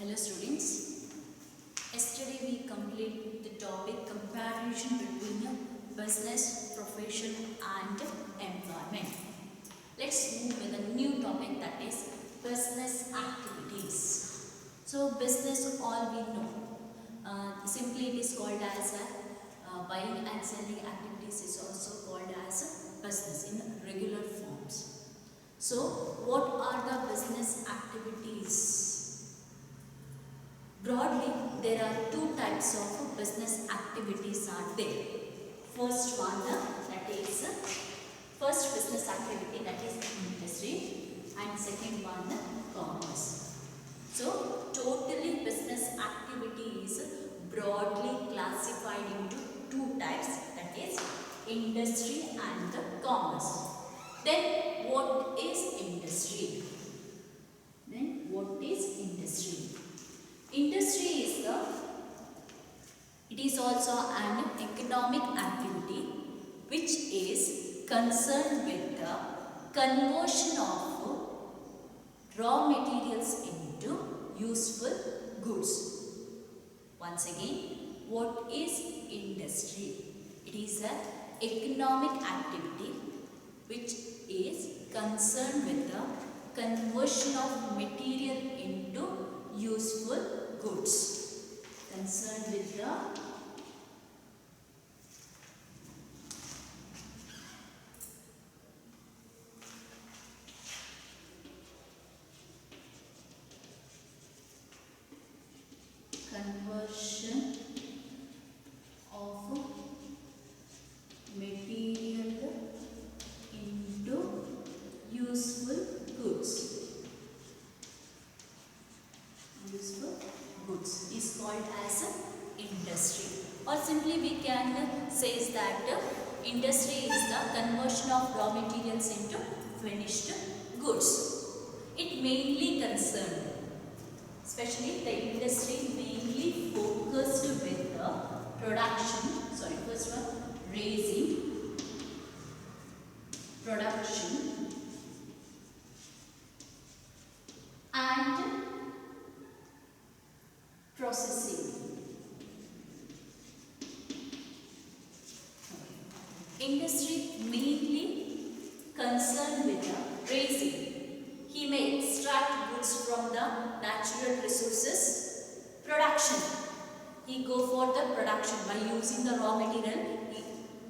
Hello students, yesterday we completed the topic comparison between business, profession and employment. Let's move with a new topic, that is business activities. So business, all we know, simply it is called as buying and selling activities is also called as business in regular forms. So what are the business activities? Broadly, there are two types of business activities are there. First one, that is first business activity, that is industry, and second one, commerce. So totally business activity is broadly classified into two types, that is industry and commerce. Then what is industry? Industry it is also an economic activity which is concerned with the conversion of raw materials into useful goods. Once again, what is industry? It is an economic activity which is concerned with the conversion of material into useful goods. Concerned with the conversion of material into useful goods. Is called as industry, or simply we can say that industry is the conversion of raw materials into finished goods. It mainly concerned, especially the industry mainly focused with the first one, raising, production and processing. Industry mainly concerned with the raising. He may extract goods from the natural resources. Production. He go for the production by using the raw material.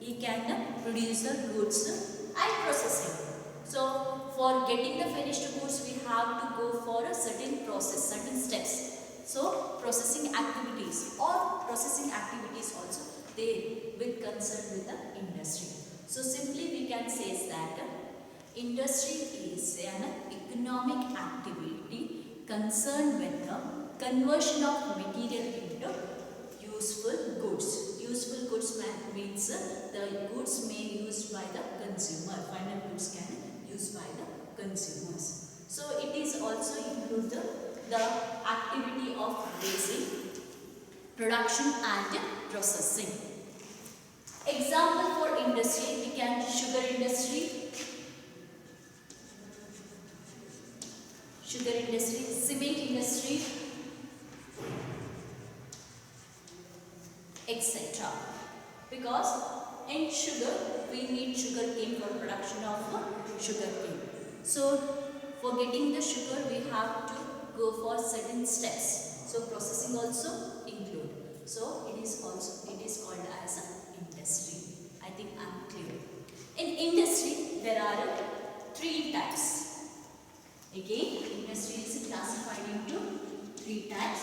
He can produce the goods. And processing. So for getting the finished goods, we have to go for a certain process, certain steps. So processing activities also they will concern with the industry. So simply we can say that industry is an economic activity concerned with the conversion of material into useful goods. Useful goods means the goods may used by the consumer. Final goods can used by the consumers. So it is also include the activity of raising, production and processing. Example for industry, we can sugar industry, cement industry, etc. Because in sugar, we need sugar cane for production of sugar cane. So for getting the sugar, we have to go for certain steps. So processing also include. So it is called as an industry. I think I am clear. In industry, there are three types. Again, industry is classified into three types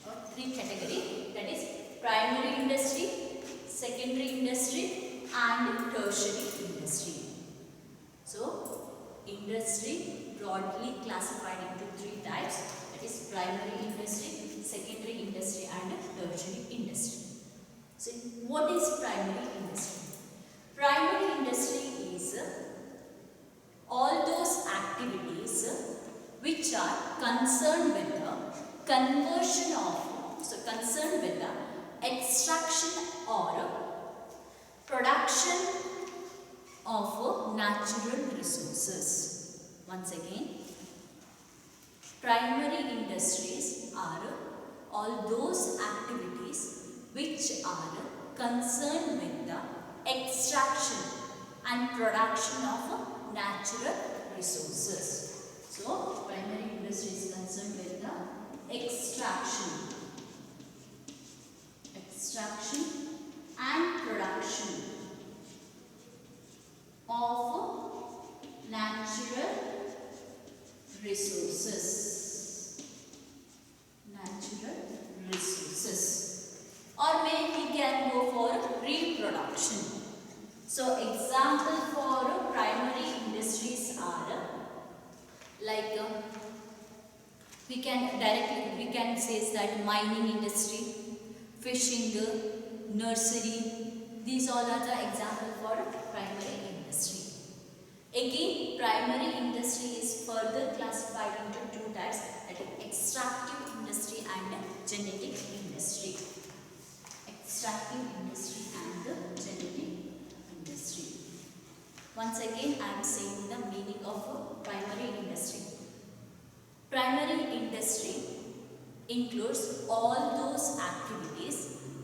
or three categories. That is primary industry, secondary industry and tertiary industry. So industry broadly classified into three types, that is primary industry, secondary industry and tertiary industry. So what is primary industry? Primary industry is all those activities which are concerned with the conversion of, concerned with the extraction or production of natural resources. Once again, Primary industries are all those activities which are concerned with the extraction and production of natural resources. So, primary industry is concerned with the extraction and production of natural resources. Or we can go for reproduction. So example for primary industries are like we can say that mining industry, fishing, nursery. These all are the example for primary industry. Again, primary industry is further classified into two types, that is extractive industry and genetic industry. Extractive industry and genetic industry. Once again, I am saying the meaning of primary industry. Primary industry includes all those activities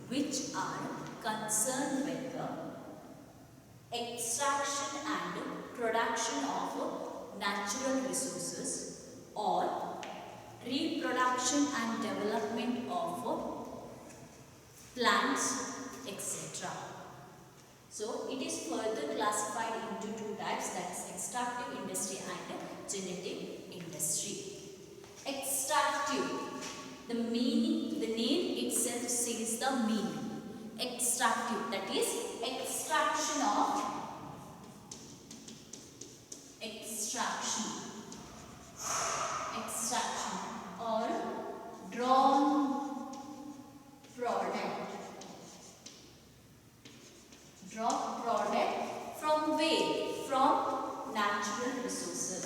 which are concerned with the extraction and production of natural resources or reproduction and development of plants, etc. So it is further classified into two types, that is extractive industry and genetic industry. Extractive, the meaning, the name itself says the meaning. Extractive, that is extraction or drawn product from where? From natural resources.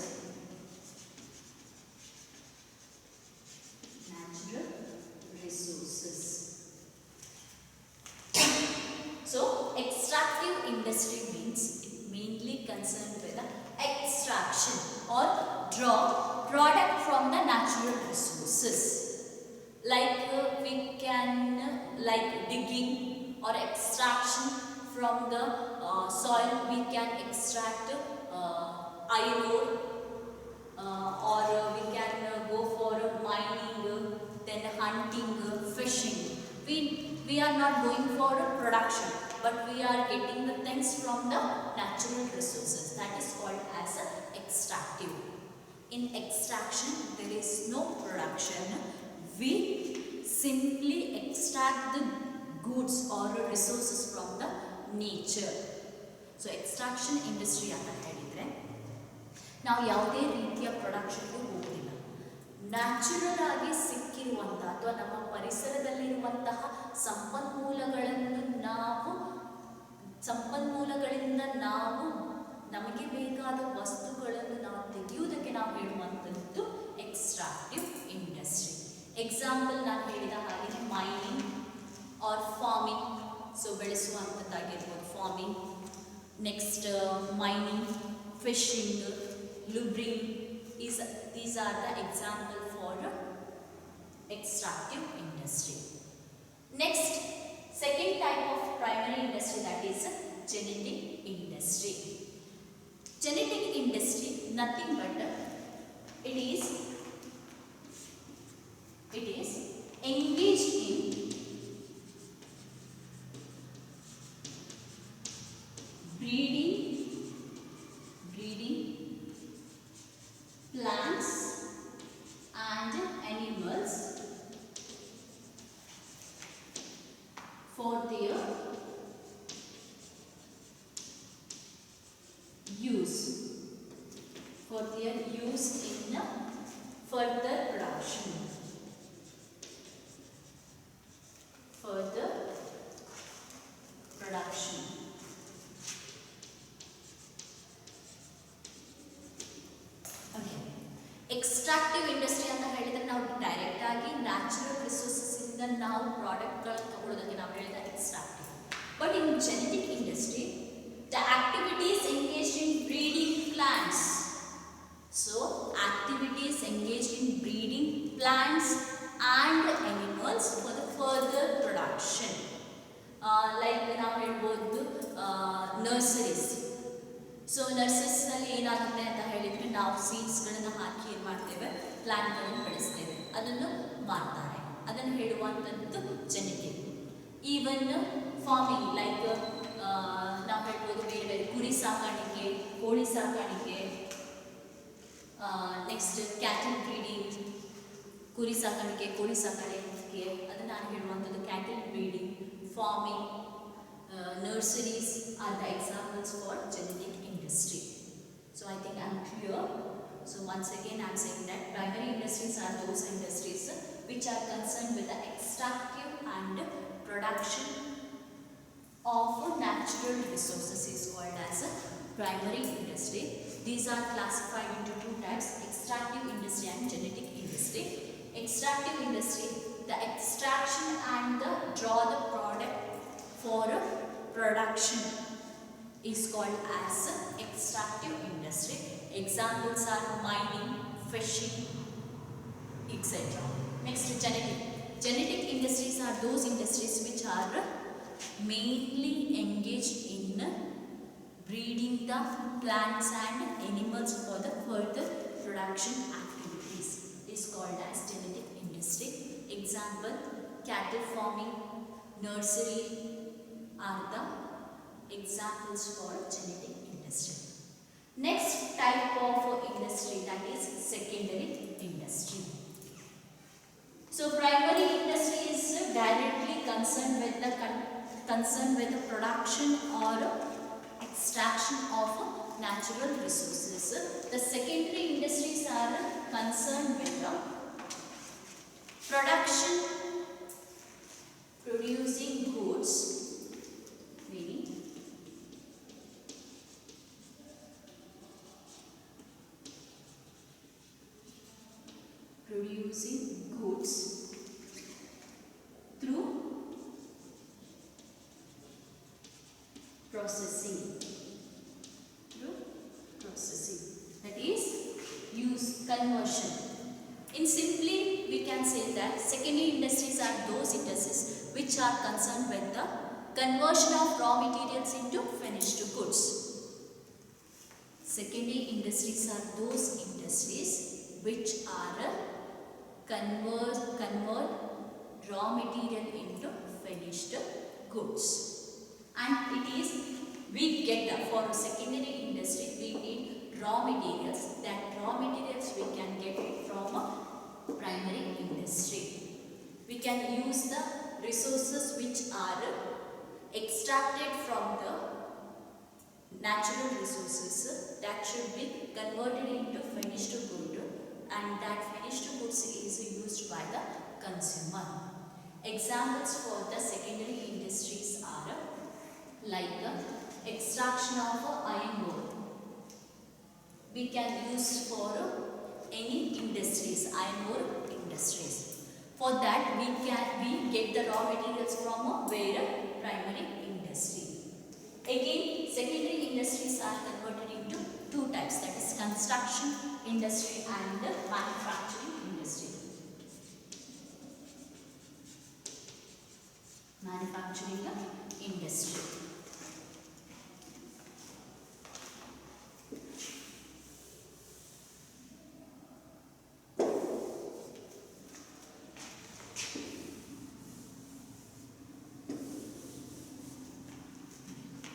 So extractive industry means it mainly concerned with the extraction or draw product from the natural resources. Like we can like digging or extraction from the soil, we can extract iron ore, or we can go for mining, then hunting, fishing. We are not going for production, but we are getting the things from the natural resources. That is called as extractive. In extraction, there is no production. We simply extract the goods or resources from the nature. So extraction industry ಅಂತ ಹೇಳಿದ್ರೆ ನಾವು ಯಾವುದೇ ರೀತಿಯ ಪ್ರೊಡಕ್ಷನ್ಗೆ ಹೋಗೋದಿಲ್ಲ. Natural ಆಗಿ ಸಿಕ್ಕಿರುವಂತಹ ಅಥವಾ ನಮ್ಮ ಪರಿಸರದಲ್ಲಿರುವಂತಹ ಸಂಪನ್ಮೂಲಗಳಿಂದ ನಾವು ನಮಗೆ ಬೇಕಾದ ವಸ್ತುಗಳನ್ನು ನಾವು ತೆಗೆಯುವುದಕ್ಕೆ ನಾವು ಹೇಳುವಂಥದ್ದು ಎಕ್ಸ್ಟ್ರಾಕ್ಟಿವ್ ಇಂಡಸ್ಟ್ರಿ. ಎಕ್ಸಾಂಪಲ್ ನಾನು ಹೇಳಿದ ಹಾಗೆ ಮೈನಿಂಗ್ ಆರ್ ಫಾರ್ಮಿಂಗ್, ಸೊ ಬೆಳೆಸುವಂಥದ್ದಾಗಿರ್ಬೋದು farming, next mining, fishing, lumbering, these are the example for extractive industry. Next, second type of primary industry, that is genetic industry. Genetic industry nothing but it is engaged in breeding plants and animals for their use in further production. Extractive industry ಅಂತ ಹೇಳಿದ್ರೆ ನಾವು direct ಆಗಿ natural resources ಇಂದ ನಾವು ಪ್ರಾಡಕ್ಟ್ಗಳನ್ನು ತಗೊಳ್ಳೋದಕ್ಕೆ ನಾವು ಹೇಳಿದ extractive. But in genetic industry the activities engaged in breeding plants. So activities engaged in breeding plants and animals for the further production. Like ನಾವು ಹೇಳ್ಬೋದು ನರ್ಸರೀಸ್. ಸೊ ನರ್ಸರೀಸ್ನಲ್ಲಿ ಏನಾಗುತ್ತೆ ಅಂತ ಹೇಳಿದರೆ ನಾವು ಸೀಡ್ಸ್ಗಳನ್ನು ಹಾಕಿ ಏನು ಮಾಡ್ತೇವೆ, ಪ್ಲಾಂಟ್ಗಳನ್ನು ಬೆಳೆಸ್ತೇವೆ, ಅದನ್ನು ಮಾಡ್ತಾರೆ. ಅದನ್ನು ಹೇಳುವಂಥದ್ದು ಜೆನೆಟಿಕ್. ಈವನ್ ಫಾರ್ಮಿಂಗ್ ಲೈಕ್ ನಾವು ಹೇಳ್ಬೋದು ಬೇರೆ ಬೇರೆ ಕುರಿ ಸಾಕಾಣಿಕೆ, ಕೋಳಿ ಸಾಕಾಣಿಕೆ, ನೆಕ್ಸ್ಟ್ ಕ್ಯಾಟಲ್ ಬ್ರೀಡಿಂಗ್, ಕುರಿ ಸಾಕಾಣಿಕೆ, ಕೋಳಿ ಸಾಕಾಣಿಕೆ, ಅದನ್ನು ನಾನು ಹೇಳುವಂಥದ್ದು cattle breeding, farming, nurseries are the examples for genetic industry. So I think I am clear. So once again I am saying that primary industries are those industries which are concerned with the extractive and production of natural resources is called as a primary industry. These are classified into two types: extractive industry and genetic industry. Extractive industry, the extraction and the draw the product for production is called as extractive industry. Examples are mining, fishing, etc. Next, genetic. Genetic industries are those industries which are mainly engaged in breeding the plants and animals for the further production activities. Is called as genetic industry. Example, cattle farming, nursery are the examples for genetic industry. Next type of industry, that is secondary industry. So primary industry is directly concerned with the production or extraction of natural resources. The secondary industries are concerned with the production, producing goods, meaning producing goods through processing. That is use conversion. In simply we can say that secondary industries are those industries which are concerned with the conversion of raw materials into finished goods. Secondary industries are those industries which are convert raw material into finished goods. And it is, we get for secondary industry we need raw materials. That raw materials we can get from a primary industry. We can use the resources which are extracted from the natural resources that should be converted into finished good, and that finished goods is used by the consumer. Examples for the secondary industries are like the extraction of iron ore. We can use for any industries, iron ore industries. For that we get the raw materials from where primary industry. Again, secondary industries are converted into two types, that is construction industry and manufacturing industry. Manufacturing industry.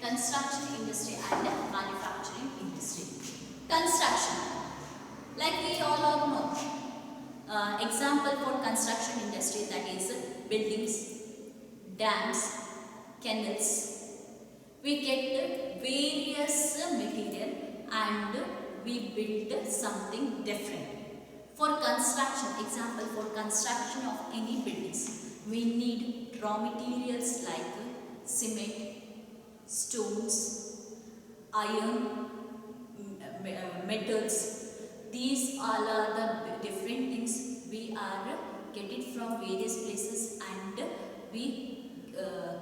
Construction industry and manufacturing industry. Construction, like we all know, example for construction industry, that is buildings, dams, canals. We get various material and we build something different. For construction, example for construction of any buildings, we need raw materials like cement, stones, iron, metals. These all are the different things we are getting from various places, and we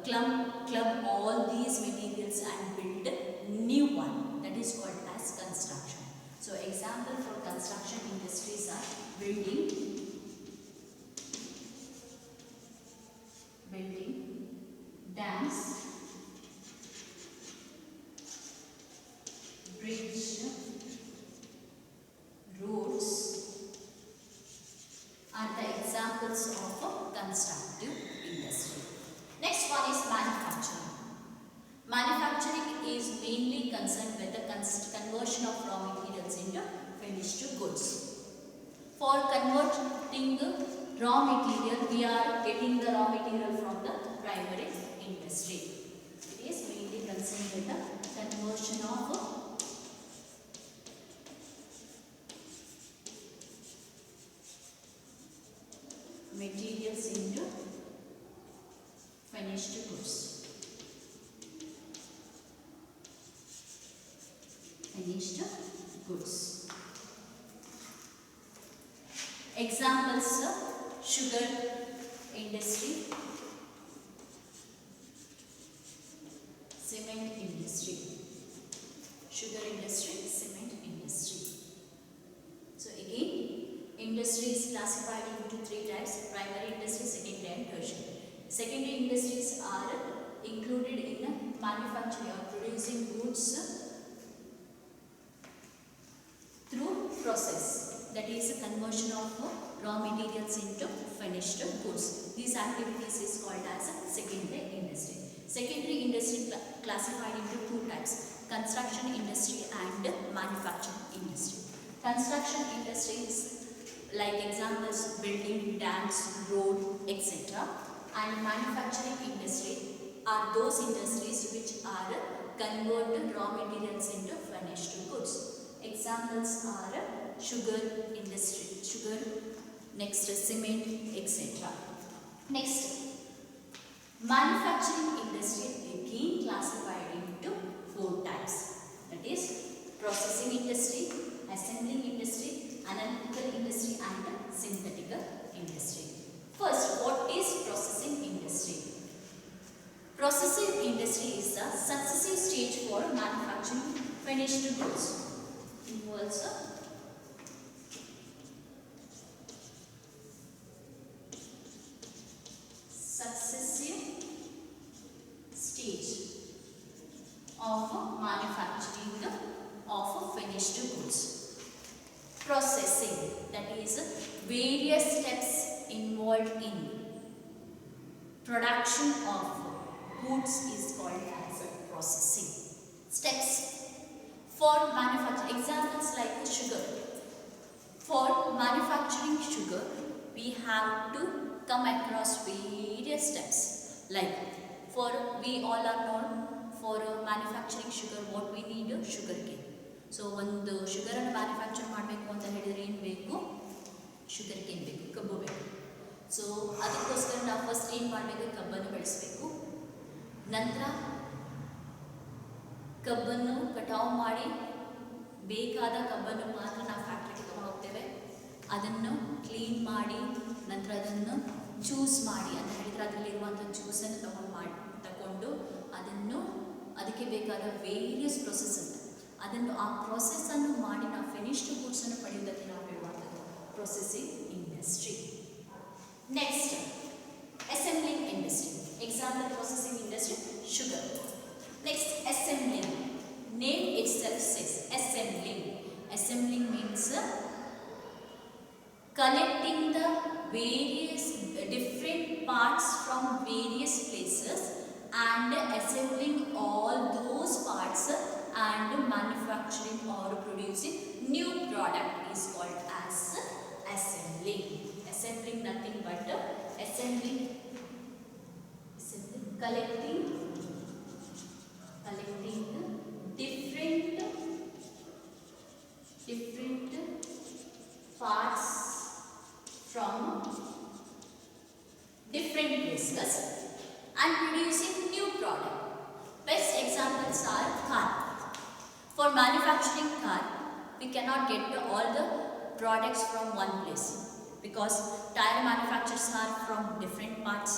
club all these materials and build new one. That is called as construction. So example for construction industries are building, finished goods. For converting raw material, we are getting the raw material from the primary industry. It is mainly concerned with the conversion of materials into finished goods. Finished goods. Examples: sugar industry, cement industry. Sugar industry, cement industry. So again, industry is classified into three types: primary industry, secondary and tertiary. Secondary industries are included in manufacturing or producing goods through process, that is a conversion of raw materials into finished goods. These activities is called as a secondary industry. Secondary industry classified into two types: construction industry and manufacturing industry. Construction industry is like examples: building, dams, road, etc. And manufacturing industry are those industries which are convert raw materials into finished goods. Examples are sugar industry, next cement, etc. Next, manufacturing industry again classified into four types, that is processing industry, assembling industry, analytical industry and synthetic industry. First, what is processing industry? Processing industry is the successive stage for manufacturing finished goods. Involves successive stage of manufacturing of finished goods. Processing, that is various steps involved in production of goods is called as processing. Steps for manufacturing, examples like sugar. For manufacturing sugar, we have to come across various steps. Like we all are known for manufacturing sugar, what we need sugar cane. So ಒಂದು sugar ಅನ್ನು manufacture ಮಾಡಬೇಕು ಅಂತ ಹೇಳಿದ್ರೆ ಏನು ಬೇಕು? Sugar cane ಬೇಕು, ಕಬ್ಬು ಬೇಕು. ಸೊ ಅದಕ್ಕೋಸ್ಕರ ನಾವು ಫಸ್ಟ್ ಏನು ಮಾಡಬೇಕು? ಕಬ್ಬನ್ನು ಬೆಳೆಸಬೇಕು. ನಂತರ ಕಬ್ಬನ್ನು ಕಟಾವು ಮಾಡಿ ಬೇಕಾದ ಕಬ್ಬನ್ನು ಮಾತ್ರ ನಾವು ಫ್ಯಾಕ್ಟ್ರಿಗೆ ತಗೊಂಡು ಹೋಗ್ತೇವೆ. ಅದನ್ನು ಕ್ಲೀನ್ ಮಾಡಿ ನಂತರ ಅದನ್ನು ಜ್ಯೂಸ್ ಮಾಡಿ ಅಂತ ಹೇಳಿದರೆ ಅದರಲ್ಲಿರುವಂಥ ಜ್ಯೂಸನ್ನು ತಗೊಂಡು ಅದನ್ನು ಅದಕ್ಕೆ ಬೇಕಾದ ವೇರಿಯಸ್ ಪ್ರೊಸೆಸ್ ಅಂತ ಅದನ್ನು ಆ ಪ್ರೊಸೆಸ್ಸನ್ನು ಮಾಡಿ ನಾವು ಫಿನಿಶ್ಡ್ ಗೂಡ್ಸನ್ನು ಪಡೆಯುವುದಕ್ಕೆ ನಾವು ಹೇಳುವಂಥದ್ದು processing industry. Next, assembling industry. Example processing industry sugar. Next, assembling. Name itself says assembling. Assembling means collecting the various different parts from various places and assembling all those parts and manufacturing or producing new product is called as assembling. Assembling nothing but assembling, collecting different parts from different places and producing new product. Best examples are car. For manufacturing car, we cannot get all the products from one place because tire manufacturers are from different parts.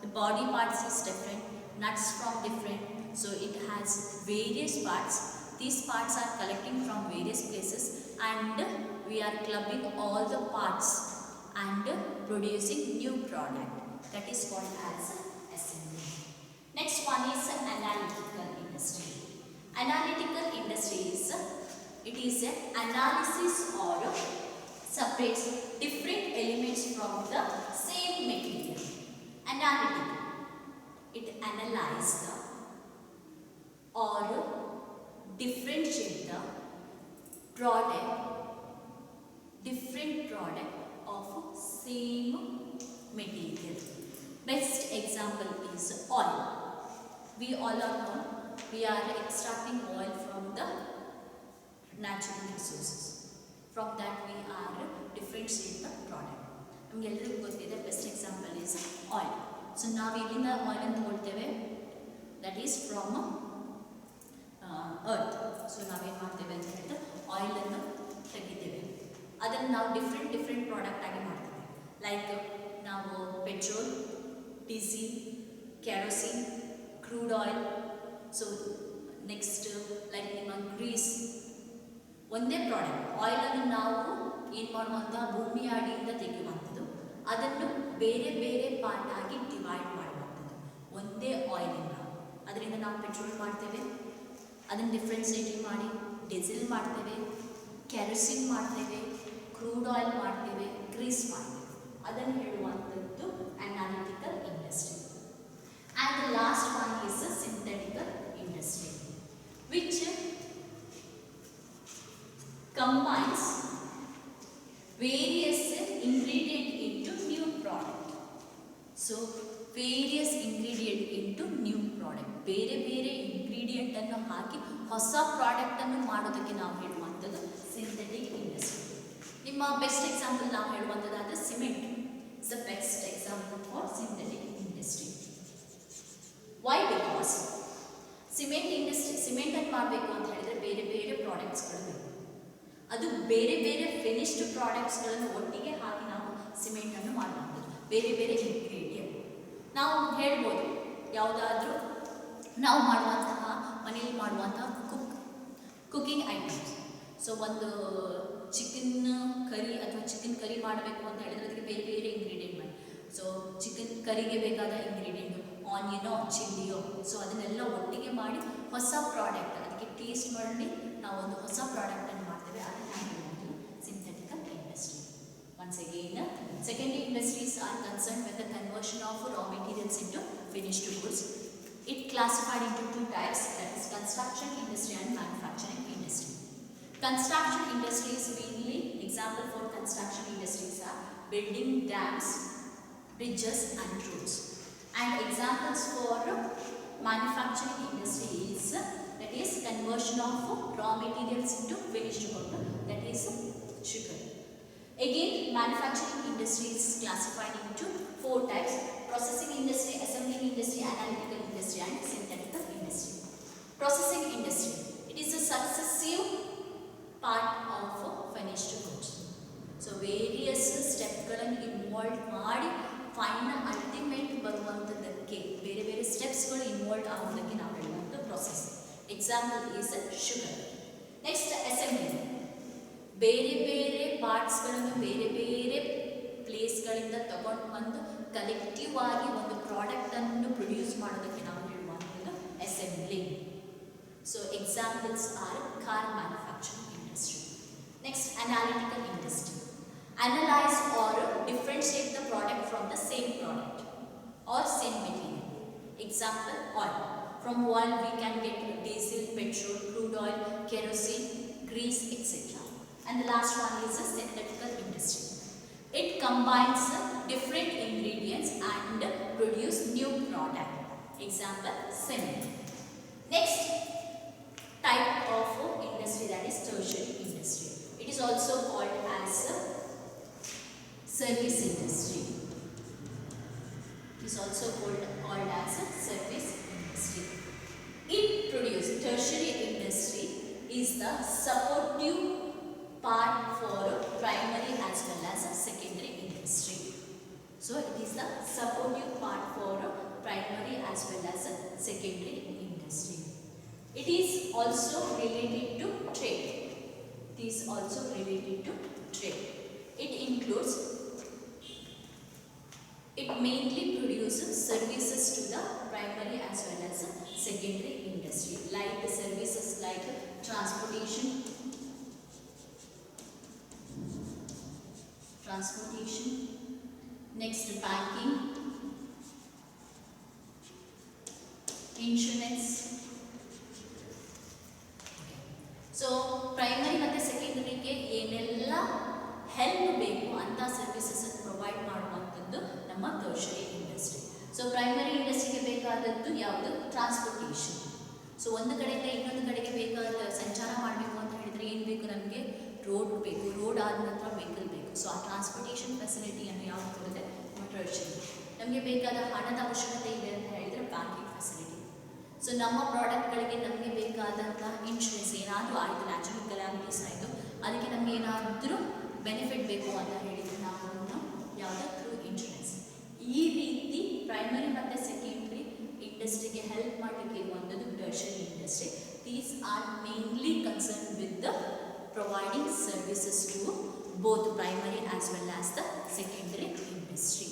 The body parts is different, nuts from different. So it has various parts. These parts are collecting from various places and we are clubbing all the parts and producing new product. That is called as assembly. Next one is analytical industry. Analytical industry is an analysis or separates different elements from the same material. Analytical, it analyzes the or differentiate the product different product of same material. Best example is oil. We all are known, we are extracting oil from the natural resources. From that we are differentiate the product. ನಮಗೆಲ್ಲರಿಗೂ ಗೊತ್ತಿದೆ best example is oil. So ನಾವು ಇಲ್ಲಿಂದ oil ಅಂತ ತಗೊಳ್ತೇವೆ, that is from earth. So ನಾವೇನು ಮಾಡ್ತೇವೆ ಅಂತ ಹೇಳಿದ್ರೆ ಆಯಿಲನ್ನು ತೆಗಿತೇವೆ, ಅದನ್ನು ನಾವು ಡಿಫ್ರೆಂಟ್ ಪ್ರಾಡಕ್ಟ್ ಆಗಿ ಮಾಡ್ತೇವೆ. ಲೈಕ್ ನಾವು petrol, diesel, kerosene, crude oil. So next like ನಿಮ್ಮ ಗ್ರೀಸ್, ಒಂದೇ ಪ್ರಾಡಕ್ಟ್ ಆಯಿಲನ್ನು ನಾವು ಏನು ಮಾಡುವಂಥ ಭೂಮಿ ಅಡಿಯಿಂದ ತೆಗೆಯುವಂಥದ್ದು, ಅದನ್ನು ಬೇರೆ ಬೇರೆ ಪಾರ್ಟ್ ಆಗಿ ಡಿವೈಡ್ ಮಾಡುವಂಥದ್ದು ಒಂದೇ ಆಯಿಲಿಂದ. ಅದರಿಂದ ನಾವು ಪೆಟ್ರೋಲ್ ಮಾಡ್ತೇವೆ, ಅದನ್ನು ಡಿಫ್ರೆನ್ಸಿಯೇಟ್ ಮಾಡಿ ಡೀಸೆಲ್ ಮಾಡ್ತೇವೆ, ಕ್ಯಾರೋಸಿನ್ ಮಾಡ್ತೇವೆ, ಕ್ರೂಡ್ ಆಯಿಲ್ ಮಾಡ್ತೇವೆ, ಗ್ರೀಸ್ ಮಾಡ್ತೇವೆ. ಅದನ್ನು ಹೇಳುವಂಥದ್ದು analytical industry. And the last one is a synthetical industry, which combines various ingredient into new product. So various ingredient into new product, ಬೇರೆ ಬೇರೆ ಇಂಗ್ರೀಡಿಯೆಂಟ್ ಅನ್ನು ಹಾಕಿ ಹೊಸ ಪ್ರಾಡಕ್ಟ್ ಅನ್ನು ಮಾಡೋದಕ್ಕೆ ನಾವು ಹೇಳುವಂಥದ್ದು ಸಿಂಥೆಟಿಕ್ ಇಂಡಸ್ಟ್ರಿ. ನಿಮ್ಮ ಬೆಸ್ಟ್ ಎಕ್ಸಾಂಪಲ್ ನಾವು ಹೇಳುವಂಥದ್ದಾದ್ರೆ cement is the best example for synthetic industry. Why? Because cement industry, cement ಅನ್ನು ಮಾಡಬೇಕು ಅಂತ ಹೇಳಿದ್ರೆ ಬೇರೆ ಬೇರೆ ಪ್ರಾಡಕ್ಟ್ಸ್ಗಳು ಬೇಕು. ಅದು ಬೇರೆ ಬೇರೆ ಫಿನಿಶ್ಡ್ ಪ್ರಾಡಕ್ಟ್ಸ್ಗಳನ್ನು ಒಟ್ಟಿಗೆ ಹಾಕಿ ನಾವು ಸಿಮೆಂಟನ್ನು ಮಾಡುವಂಥದ್ದು, ಬೇರೆ ಬೇರೆ ಇಂಗ್ರೀಡಿಯೆಂಟ್. ನಾವು ಹೇಳ್ಬೋದು ಯಾವುದಾದ್ರೂ ನಾವು ಮಾಡುವಂತಹ ಮನೆಯಲ್ಲಿ ಮಾಡುವಂತಹ ಕುಕ್ಕಿಂಗ್ ಐಟಮ್ಸ್. ಸೊ ಒಂದು ಚಿಕನ್ ಕರಿ ಅಥವಾ ಚಿಕನ್ ಕರಿ ಮಾಡಬೇಕು ಅಂತ ಹೇಳಿದ್ರೆ ಅದಕ್ಕೆ ಬೇರೆ ಬೇರೆ ಇಂಗ್ರೀಡಿಯೆಂಟ್ ಮಾಡಿ. ಸೊ ಚಿಕನ್ ಕರಿಗೆ ಬೇಕಾದ ಇಂಗ್ರೀಡಿಯೆಂಟು ಆನಿಯನೋ ಚಿಲ್ಲಿಯೋ, ಸೊ ಅದನ್ನೆಲ್ಲ ಒಟ್ಟಿಗೆ ಮಾಡಿ ಹೊಸ ಪ್ರಾಡಕ್ಟ್, ಅದಕ್ಕೆ ಟೇಸ್ಟ್ ಮಾಡಿ ನಾವು ಒಂದು ಹೊಸ ಪ್ರಾಡಕ್ಟನ್ನು ಮಾಡ್ತೇವೆ. ಅದನ್ನು ಸಿಂಥೆಟಿಕಲ್ industry. Once again, secondary industries are concerned with the conversion of raw materials into finished goods. It classified into two types, that is construction industry and manufacturing industry. Construction industry is mainly, example for construction industries are building dams, bridges and roads. And examples for manufacturing industry is, that is conversion of raw materials into finished good, that is sugar. Again, manufacturing industry is classified into four types: processing industry, assembling industry, analytical industry and synthetical industry. Processing industry, it is a successive part of finished goods. So various ಸ್ಟೆಪ್ಗಳನ್ನು involve ಮಾಡಿ final ultimate ಬರುವಂಥದ್ದಕ್ಕೆ ಬೇರೆ ಬೇರೆ ಸ್ಟೆಪ್ಸ್ಗಳು involve ಆಗೋದಕ್ಕೆ ನಾವು ಹೇಳುವಂಥ process. Example is sugar. Next assembly, ಬೇರೆ ಬೇರೆ ಪಾರ್ಟ್ಸ್ಗಳನ್ನು ಬೇರೆ ಬೇರೆ ಪ್ಲೇಸ್ಗಳಿಂದ ತಗೊಂಡು ಬಂದು ಕಲೆಕ್ಟಿವ್ ಆಗಿ ಒಂದು ಪ್ರಾಡಕ್ಟನ್ನು ಪ್ರೊಡ್ಯೂಸ್ ಮಾಡೋದಕ್ಕೆ ನಾವು ಹೇಳುವಂಥದ್ದು assembly. So examples R car manufacturing industry. Next analytical industry, analyze or differentiate the product from the same product or same material. Example, oil. From oil we can get diesel, petrol, crude oil, kerosene, grease, etc. And the last one is a synthetical industry. It combines different ingredients and produce new product. Example, cement. Next type of industry, that is tertiary industry. It is also called as service industry. It is also called as a service industry. It produces, tertiary industry is the supportive part for primary as well as a secondary industry. So it is the supportive part for primary as well as a secondary industry. It is also related to trade. It is also related to trade. It includes, it mainly produces services to the primary as well as secondary industry, like services like transportation, next banking, insurance. So primary ಮತ್ತು secondary ಗೆ ಏನೆಲ್ಲ ಬೇಕಾದದ್ದು ಯಾವುದು? Transportation. So ಒಂದು ಕಡೆಯಿಂದ ಇನ್ನೊಂದು ಕಡೆಗೆ ಬೇಕಾದ ಸಂಚಾರ ಮಾಡಬೇಕು ಅಂತ ಹೇಳಿದರೆ ಏನು ಬೇಕು? ನಮಗೆ ರೋಡ್ ಬೇಕು. ರೋಡ್ ಆದ ನಂತರ ವೆಹಿಕಲ್ ಬೇಕು. ಸೊ ಆ ಟ್ರಾನ್ಸ್ಪೋರ್ಟೇಷನ್ ಫೆಸಿಲಿಟಿಯನ್ನು ಯಾವುದು ಕೊಡುತ್ತೆ? ಟ್ರೆಷರಿ. ನಮಗೆ ಬೇಕಾದ ಹಣದ ಅವಶ್ಯಕತೆ ಇದೆ ಅಂತ ಹೇಳಿದರೆ ಬ್ಯಾಂಕಿಂಗ್ ಫೆಸಿಲಿಟಿ. ಸೊ ನಮ್ಮ ಪ್ರಾಡಕ್ಟ್ಗಳಿಗೆ ನಮಗೆ ಬೇಕಾದಂಥ ಇನ್ಶೂರೆನ್ಸ್ ಏನಾದರೂ ಆಯಿತು, ನ್ಯಾಚುರಲ್ ಕೆಲಾಮಿಟೀಸ್ ಆಯಿತು, ಅದಕ್ಕೆ ನಮಗೆ ಏನಾದರೂ ಬೆನಿಫಿಟ್ ಬೇಕು ಅಂತ ಹೇಳಿದರೆ ನಾವು ಯಾವುದೇ ಥ್ರೂ ಇನ್ಶೂರೆನ್ಸ್. ಈ ರೀತಿ ಪ್ರೈಮರಿ ಮತ್ತು ಸೆಕೆಂಡ್ರಿ ಇಂಡಸ್ಟ್ರಿಗೆ ಹೆಲ್ಪ್ ಮಾಡಲಿಕ್ಕೆ ಇರುವಂಥದ್ದು tertiary industry. These are mainly concern with the providing services to both primary as well as the secondary industry.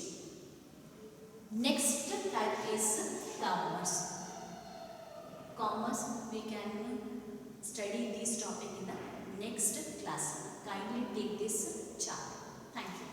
Next type is commerce. Commerce, we can study this topic in the next class. Kindly take this chart. Thank you.